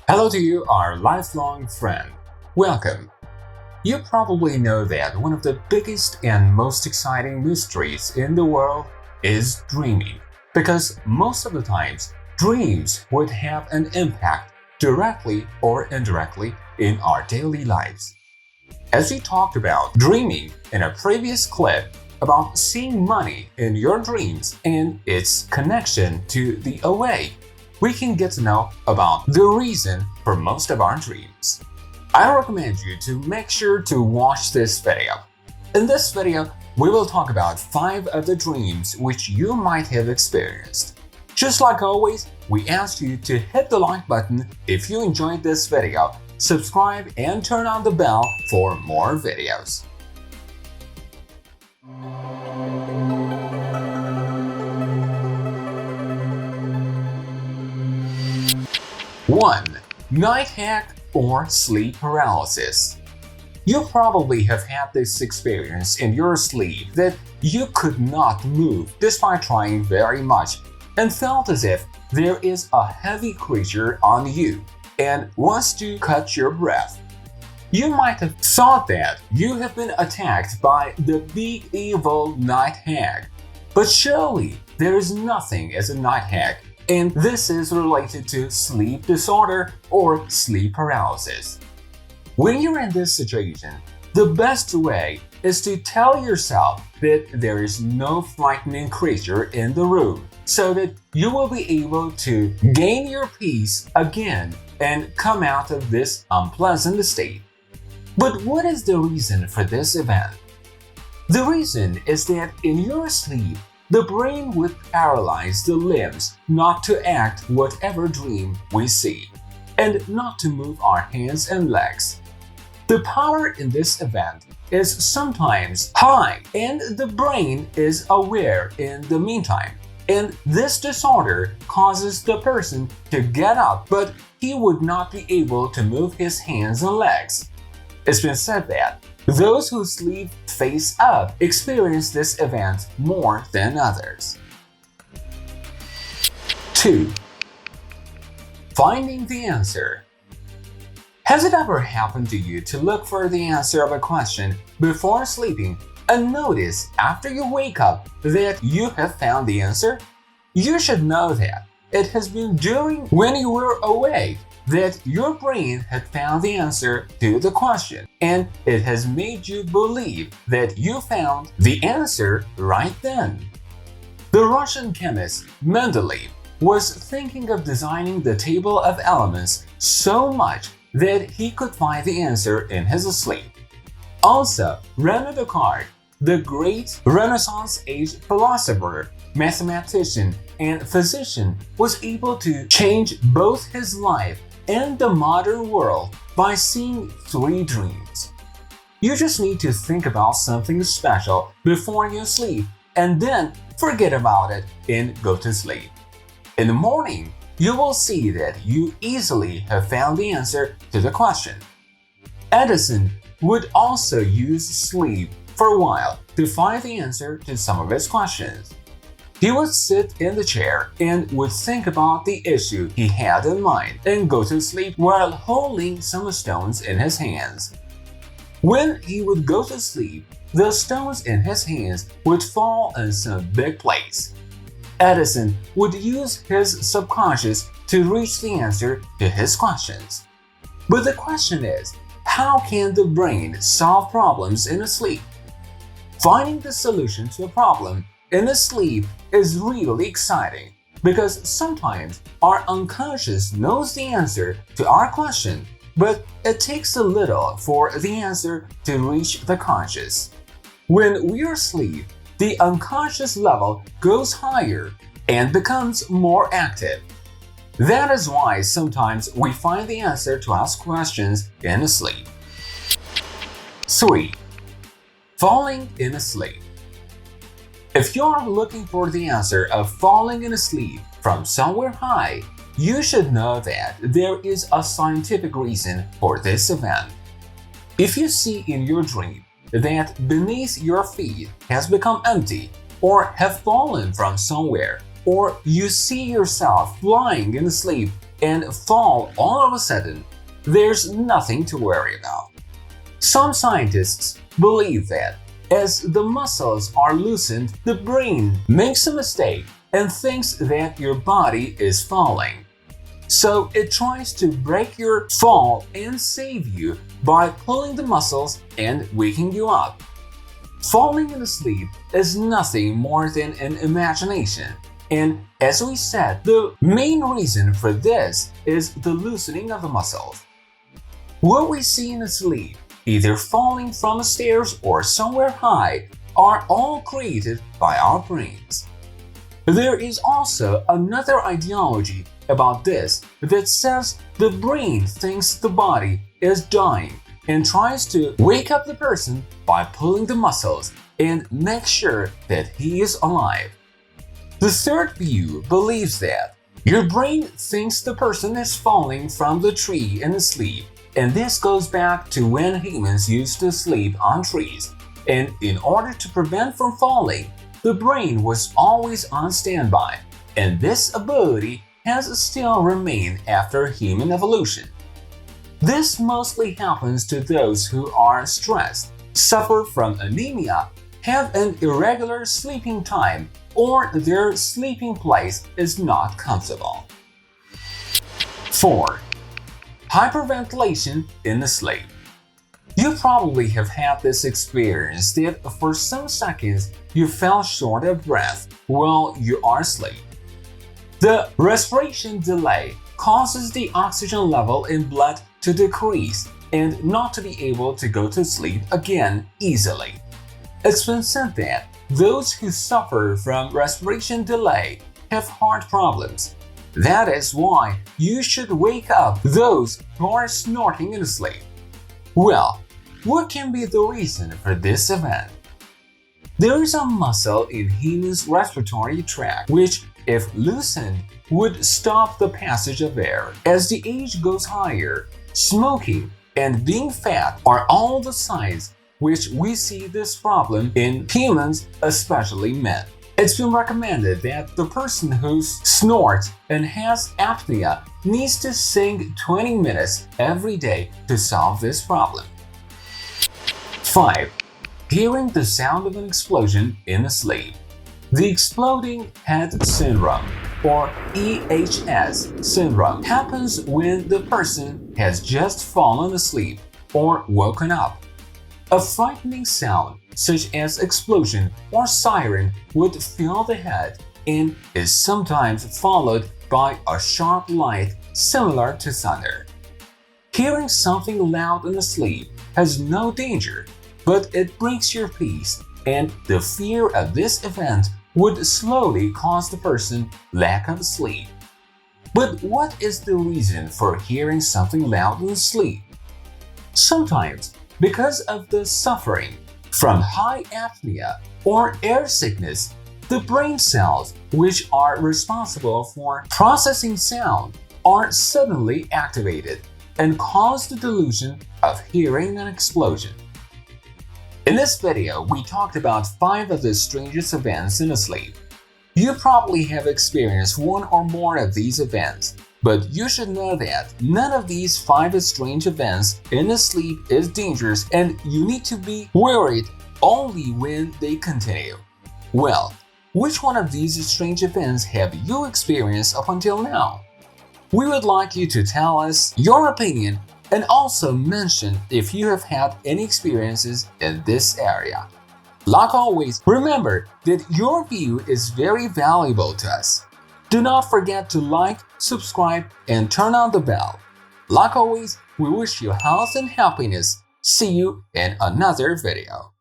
Hello to you, our lifelong friend. Welcome. You probably know that one of the biggest and most exciting mysteries in the world is dreaming, because most of the times, dreams would have an impact directly or indirectly in our daily lives. As we talked about dreaming in a previous clip about seeing money in your dreams and its connection to the OA, we can get to know about the reason for most of our dreams. I recommend you to make sure to watch this video. In this video, we will talk about 5 of the dreams which you might have experienced. Just like always, we ask you to hit the like button if you enjoyed this video, subscribe and turn on the bell for more videos. One, night hack or sleep paralysis. You probably have had this experience in your sleep that you could not move despite trying very much and felt as if there is a heavy creature on you and wants to cut your breath. You might have thought that you have been attacked by the big evil night hag, but surely there is nothing as a night hag, and this is related to sleep disorder or sleep paralysis. When you're in this situation, the best way is to tell yourself that there is no frightening creature in the room, so that you will be able to gain your peace again and come out of this unpleasant state. But what is the reason for this event? The reason is that in your sleep, the brain would paralyze the limbs not to act whatever dream we see, and not to move our hands and legs. The power in this event is sometimes high, and the brain is aware in the meantime. And this disorder causes the person to get up, but he would not be able to move his hands and legs. It's been said that those who sleep face up experience this event more than others. 2. Finding the answer. Has it ever happened to you to look for the answer of a question before sleeping and notice after you wake up that you have found the answer? You should know that it has been during when you were awake that your brain had found the answer to the question, and it has made you believe that you found the answer right then. The Russian chemist Mendeleev was thinking of designing the table of elements so much that he could find the answer in his sleep. Also, René Descartes, the great Renaissance-age philosopher, mathematician, and physician, was able to change both his life and the modern world by seeing 3 dreams. You just need to think about something special before you sleep and then forget about it and go to sleep. In the morning, you will see that you easily have found the answer to the question. Edison would also use sleep for a while to find the answer to some of his questions. He would sit in the chair and would think about the issue he had in mind and go to sleep while holding some stones in his hands. When he would go to sleep, the stones in his hands would fall in some big place. Edison would use his subconscious to reach the answer to his questions. But the question is, how can the brain solve problems in a sleep? Finding the solution to a problem in a sleep is really exciting, because sometimes our unconscious knows the answer to our question, but it takes a little for the answer to reach the conscious. When we are asleep, the unconscious level goes higher and becomes more active. That is why sometimes we find the answer to ask questions in sleep. 3. Falling in sleep. If you are looking for the answer of falling in sleep from somewhere high, you should know that there is a scientific reason for this event. If you see in your dream that beneath your feet has become empty or have fallen from somewhere, or you see yourself flying in sleep and fall all of a sudden, there's nothing to worry about. Some scientists believe that as the muscles are loosened, the brain makes a mistake and thinks that your body is falling. So it tries to break your fall and save you by pulling the muscles and waking you up. Falling in sleep is nothing more than an imagination, and as we said, the main reason for this is the loosening of the muscles. What we see in sleep, either falling from the stairs or somewhere high, are all created by our brains. There is also another ideology about this that says the brain thinks the body is dying and tries to wake up the person by pulling the muscles and make sure that he is alive. The third view believes that your brain thinks the person is falling from the tree in sleep, and this goes back to when humans used to sleep on trees, and in order to prevent from falling, the brain was always on standby, and this ability has still remained after human evolution. This mostly happens to those who are stressed, suffer from anemia, have an irregular sleeping time, or their sleeping place is not comfortable. 4. Hyperventilation in sleep. You probably have had this experience that for some seconds you fell short of breath while you are asleep. The respiration delay causes the oxygen level in blood to decrease and not to be able to go to sleep again easily. It's been said that those who suffer from respiration delay have heart problems. That is why you should wake up those who are snoring in sleep. Well, what can be the reason for this event? There is a muscle in humans' respiratory tract which, if loosened, would stop the passage of air. As the age goes higher, smoking and being fat are all the signs which we see this problem in humans, especially men. It's been recommended that the person who snorts and has apnea needs to sing 20 minutes every day to solve this problem. 5. Hearing the sound of an explosion in sleep. The exploding head syndrome, or EHS syndrome, happens when the person has just fallen asleep or woken up. A frightening sound, such as explosion or siren, would fill the head and is sometimes followed by a sharp light similar to thunder. Hearing something loud in sleep has no danger, but it breaks your peace, and the fear of this event would slowly cause the person lack of sleep. But what is the reason for hearing something loud in sleep? Sometimes, because of the suffering from high apnea or air sickness, the brain cells which are responsible for processing sound are suddenly activated and cause the delusion of hearing an explosion. In this video, we talked about 5 of the strangest events in sleep. You probably have experienced one or more of these events, but you should know that none of these 5 strange events in sleep is dangerous, and you need to be worried only when they continue. Well, which one of these strange events have you experienced up until now? We would like you to tell us your opinion and also mention if you have had any experiences in this area. Like always, remember that your view is very valuable to us. Do not forget to like, subscribe, and turn on the bell. Like always, we wish you health and happiness. See you in another video.